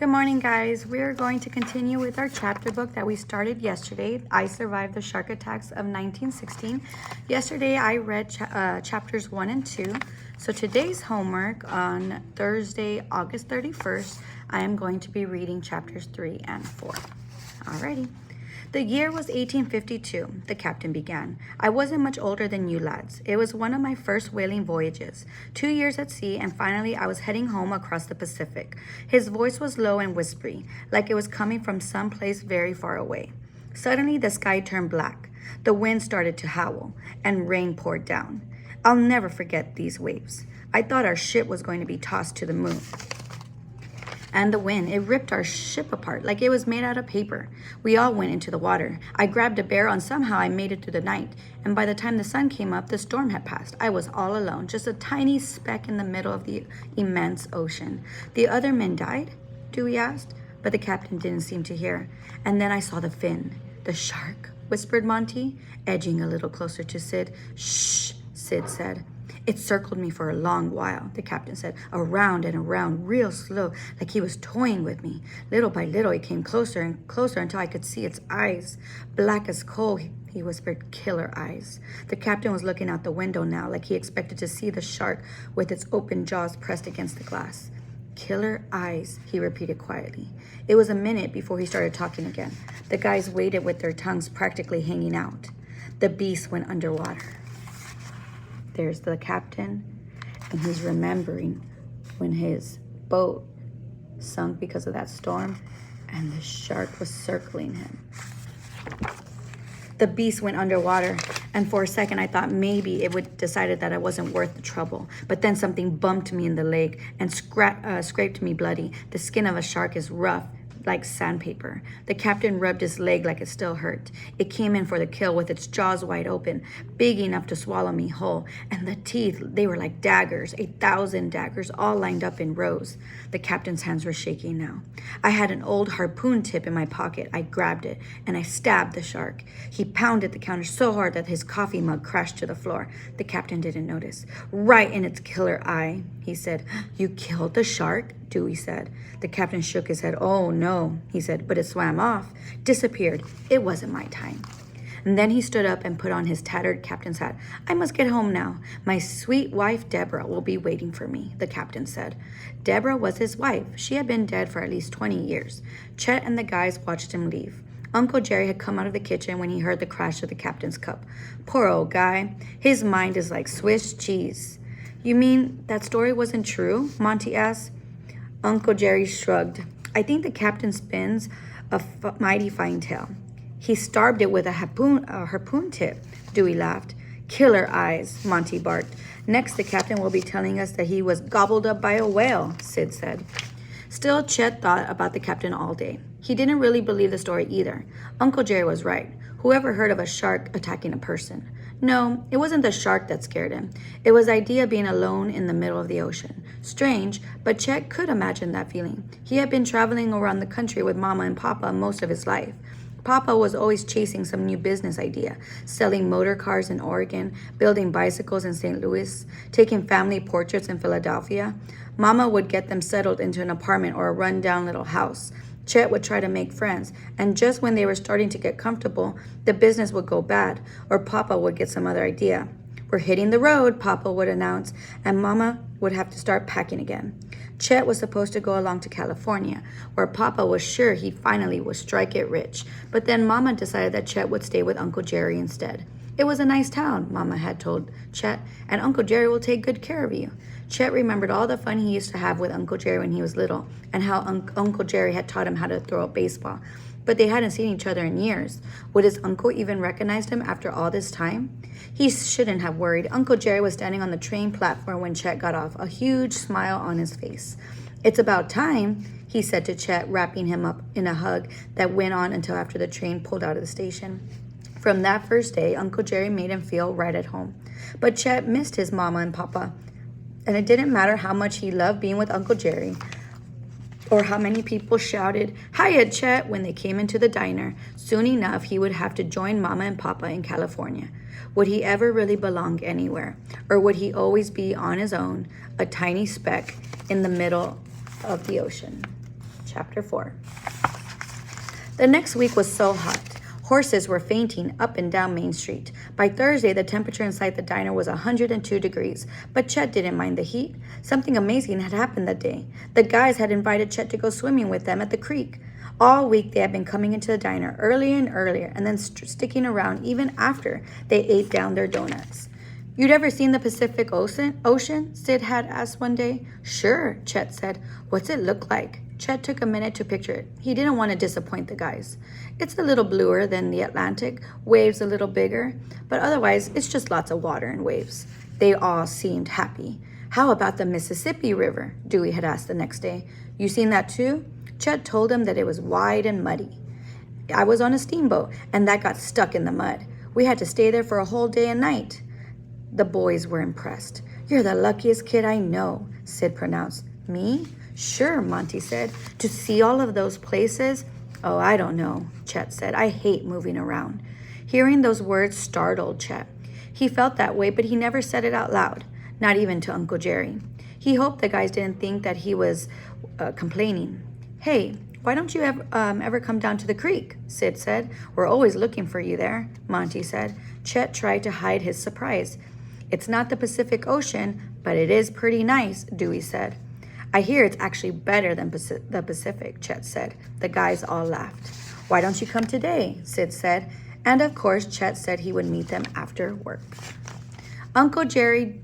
Good morning, guys. We're going to continue with our chapter book that we started yesterday. I survived the shark attacks of 1916. Yesterday, I read chapters 1 and 2. So today's homework on Thursday, August 31st, I am going to be reading chapters 3 and 4. Alrighty. The year was 1852, the captain began. I wasn't much older than you lads. It was one of my first whaling voyages. 2 years at sea, and finally I was heading home across the Pacific. His voice was low and whispery, like it was coming from some place very far away. Suddenly the sky turned black. The wind started to howl, and rain poured down. I'll never forget these waves. I thought our ship was going to be tossed to the moon. And the wind, it ripped our ship apart like it was made out of paper. We all went into the water. I grabbed a barrel and somehow I made it through the night. And by the time the sun came up, the storm had passed. I was all alone, just a tiny speck in the middle of the immense ocean. The other men died? Dewey asked, but the captain didn't seem to hear. And then I saw the fin. The shark, whispered Monty, edging a little closer to Sid. Shh, Sid said. It circled me for a long while, the captain said, around and around, real slow, like he was toying with me. Little by little, it came closer and closer until I could see its eyes. Black as coal, he whispered, killer eyes. The captain was looking out the window now, like he expected to see the shark with its open jaws pressed against the glass. Killer eyes, he repeated quietly. It was a minute before he started talking again. The guys waited with their tongues practically hanging out. The beast went underwater. There's the captain, and he's remembering when his boat sunk because of that storm, and the shark was circling him. The beast went underwater, and for a second I thought maybe it would decided that I wasn't worth the trouble. But then something bumped me in the leg and scraped me bloody. The skin of a shark is rough, like sandpaper. The captain rubbed his leg like it still hurt. It came in for the kill with its jaws wide open, big enough to swallow me whole. And the teeth, they were like daggers, 1,000 daggers, all lined up in rows. The captain's hands were shaking now. I had an old harpoon tip in my pocket. I grabbed it, and I stabbed the shark. He pounded the counter so hard that his coffee mug crashed to the floor. The captain didn't notice. Right in its killer eye, he said. You killed the shark? Dewey said. The captain shook his head. Oh, no, he said, but it swam off, disappeared. It wasn't my time. And then he stood up and put on his tattered captain's hat. I must get home now. My sweet wife, Deborah, will be waiting for me, the captain said. Deborah was his wife. She had been dead for at least 20 years. Chet and the guys watched him leave. Uncle Jerry had come out of the kitchen when he heard the crash of the captain's cup. Poor old guy. His mind is like Swiss cheese. You mean that story wasn't true? Monty asked. Uncle Jerry shrugged. I think the captain spins a mighty fine tale. He starved it with a harpoon tip, Dewey laughed. Killer eyes, Monty barked. Next, the captain will be telling us that he was gobbled up by a whale, Sid said. Still, Chet thought about the captain all day. He didn't really believe the story either. Uncle Jerry was right. Whoever heard of a shark attacking a person? No, it wasn't the shark that scared him. It was the idea of being alone in the middle of the ocean. Strange, but Chet could imagine that feeling. He had been traveling around the country with Mama and Papa most of his life. Papa was always chasing some new business idea, selling motor cars in Oregon, building bicycles in St. Louis, taking family portraits in Philadelphia. Mama would get them settled into an apartment or a rundown little house. Chet would try to make friends, and just when they were starting to get comfortable, the business would go bad, or Papa would get some other idea. We're hitting the road, Papa would announce, and Mama would have to start packing again. Chet was supposed to go along to California, where Papa was sure he finally would strike it rich, but then Mama decided that Chet would stay with Uncle Jerry instead. It was a nice town, Mama had told Chet, and Uncle Jerry will take good care of you. Chet remembered all the fun he used to have with Uncle Jerry when he was little, and how Uncle Jerry had taught him how to throw a baseball. But they hadn't seen each other in years. Would his uncle even recognize him after all this time? He shouldn't have worried. Uncle Jerry was standing on the train platform when Chet got off, a huge smile on his face. It's about time, he said to Chet, wrapping him up in a hug that went on until after the train pulled out of the station. From that first day, Uncle Jerry made him feel right at home. But Chet missed his Mama and Papa. And it didn't matter how much he loved being with Uncle Jerry, or how many people shouted, "Hiya, Chet," when they came into the diner. Soon enough, he would have to join Mama and Papa in California. Would he ever really belong anywhere? Or would he always be on his own, a tiny speck in the middle of the ocean? Chapter 4. The next week was so hot. Horses were fainting up and down Main Street. By Thursday, the temperature inside the diner was 102 degrees, but Chet didn't mind the heat. Something amazing had happened that day. The guys had invited Chet to go swimming with them at the creek. All week, they had been coming into the diner earlier and earlier, and then sticking around even after they ate down their donuts. "You'd ever seen the Pacific Ocean? Sid had asked one day. "Sure," Chet said. "What's it look like?" Chet took a minute to picture it. He didn't want to disappoint the guys. "It's a little bluer than the Atlantic, waves a little bigger, but otherwise it's just lots of water and waves." They all seemed happy. "How about the Mississippi River?" Dewey had asked the next day. "You seen that too?" Chet told him that it was wide and muddy. "I was on a steamboat, and that got stuck in the mud. We had to stay there for a whole day and night." The boys were impressed. "You're the luckiest kid I know," Sid pronounced. "Me? Sure," Monty said. "To see all of those places?" "Oh, I don't know," Chet said. "I hate moving around." Hearing those words startled Chet. He felt that way, but he never said it out loud, not even to Uncle Jerry. He hoped the guys didn't think that he was complaining. "Hey, why don't you ever come down to the creek?" Sid said. "We're always looking for you there," Monty said. Chet tried to hide his surprise. "It's not the Pacific Ocean, but it is pretty nice," Dewey said. "I hear it's actually better than the Pacific," Chet said. The guys all laughed. "Why don't you come today?" Sid said. And of course, Chet said he would meet them after work. Uncle Jerry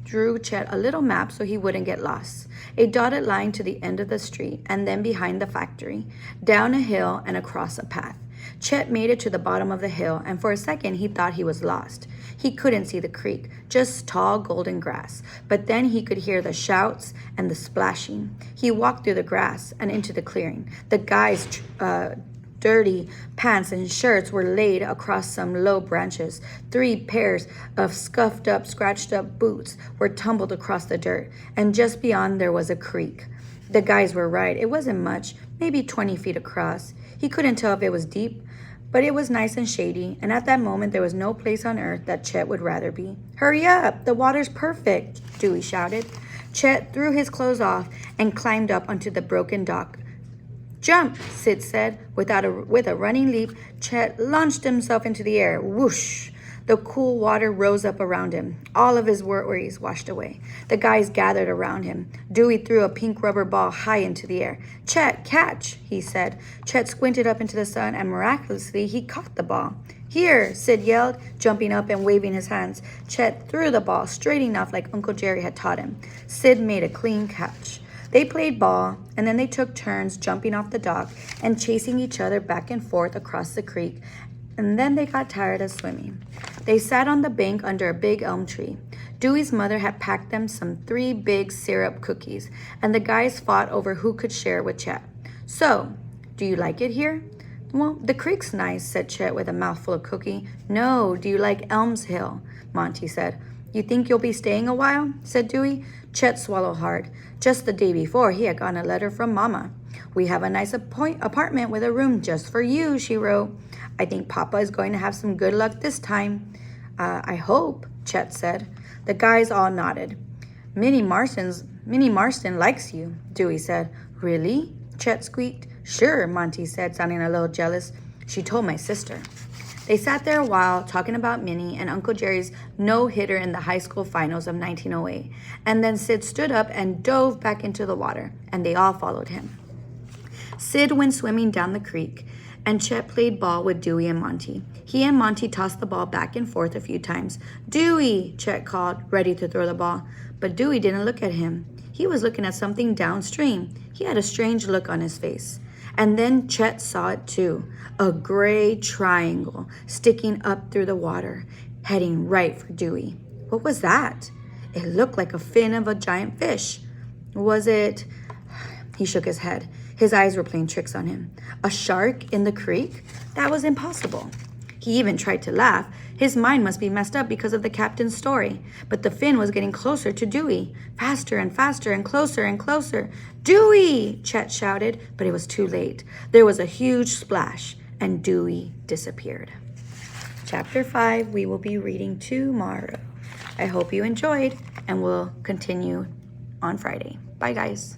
drew Chet a little map so he wouldn't get lost. A dotted line to the end of the street, and then behind the factory, down a hill and across a path. Chet made it to the bottom of the hill, and for a second he thought he was lost. He couldn't see the creek, just tall golden grass. But then he could hear the shouts and the splashing. He walked through the grass and into the clearing. The guys' dirty pants and shirts were laid across some low branches. 3 pairs of scuffed up, scratched up boots were tumbled across the dirt, and just beyond there was a creek. The guys were right. It wasn't much, maybe 20 feet across. He couldn't tell if it was deep, but it was nice and shady, and at that moment there was no place on earth that Chet would rather be. "Hurry up! The water's perfect!" Dewey shouted. Chet threw his clothes off and climbed up onto the broken dock. "Jump!" Sid said. With a running leap, Chet launched himself into the air. Whoosh! The cool water rose up around him. All of his worries washed away. The guys gathered around him. Dewey threw a pink rubber ball high into the air. "Chet, catch!" he said. Chet squinted up into the sun, and miraculously he caught the ball. "Here!" Sid yelled, jumping up and waving his hands. Chet threw the ball straight enough like Uncle Jerry had taught him. Sid made a clean catch. They played ball, and then they took turns jumping off the dock and chasing each other back and forth across the creek, and then they got tired of swimming. They sat on the bank under a big elm tree. Dewey's mother had packed them some 3 big syrup cookies, and the guys fought over who could share with Chet. "So, do you like it here?" "Well, the creek's nice," said Chet with a mouthful of cookie. "No, do you like Elms Hill?" Monty said. "You think you'll be staying a while?" said Dewey. Chet swallowed hard. Just the day before, he had gotten a letter from Mama. "We have a nice apartment with a room just for you," she wrote. "I think Papa is going to have some good luck this time." I hope," Chet said. The guys all nodded. Minnie Marston likes you," Dewey said. "Really?" Chet squeaked. "Sure," Monty said, sounding a little jealous. "She told my sister." They sat there a while talking about Minnie and Uncle Jerry's no-hitter in the high school finals of 1908. And then Sid stood up and dove back into the water, and they all followed him. Sid went swimming down the creek, and Chet played ball with Dewey and Monty. He and Monty tossed the ball back and forth a few times. "Dewey!" Chet called, ready to throw the ball. But Dewey didn't look at him. He was looking at something downstream. He had a strange look on his face. And then Chet saw it too, a gray triangle sticking up through the water, heading right for Dewey. What was that? It looked like a fin of a giant fish. Was it? He shook his head. His eyes were playing tricks on him. A shark in the creek? That was impossible. He even tried to laugh. His mind must be messed up because of the captain's story. But the fin was getting closer to Dewey. Faster and faster and closer and closer. "Dewey!" Chet shouted, but it was too late. There was a huge splash, and Dewey disappeared. Chapter 5 we will be reading tomorrow. I hope you enjoyed, and we'll continue on Friday. Bye, guys.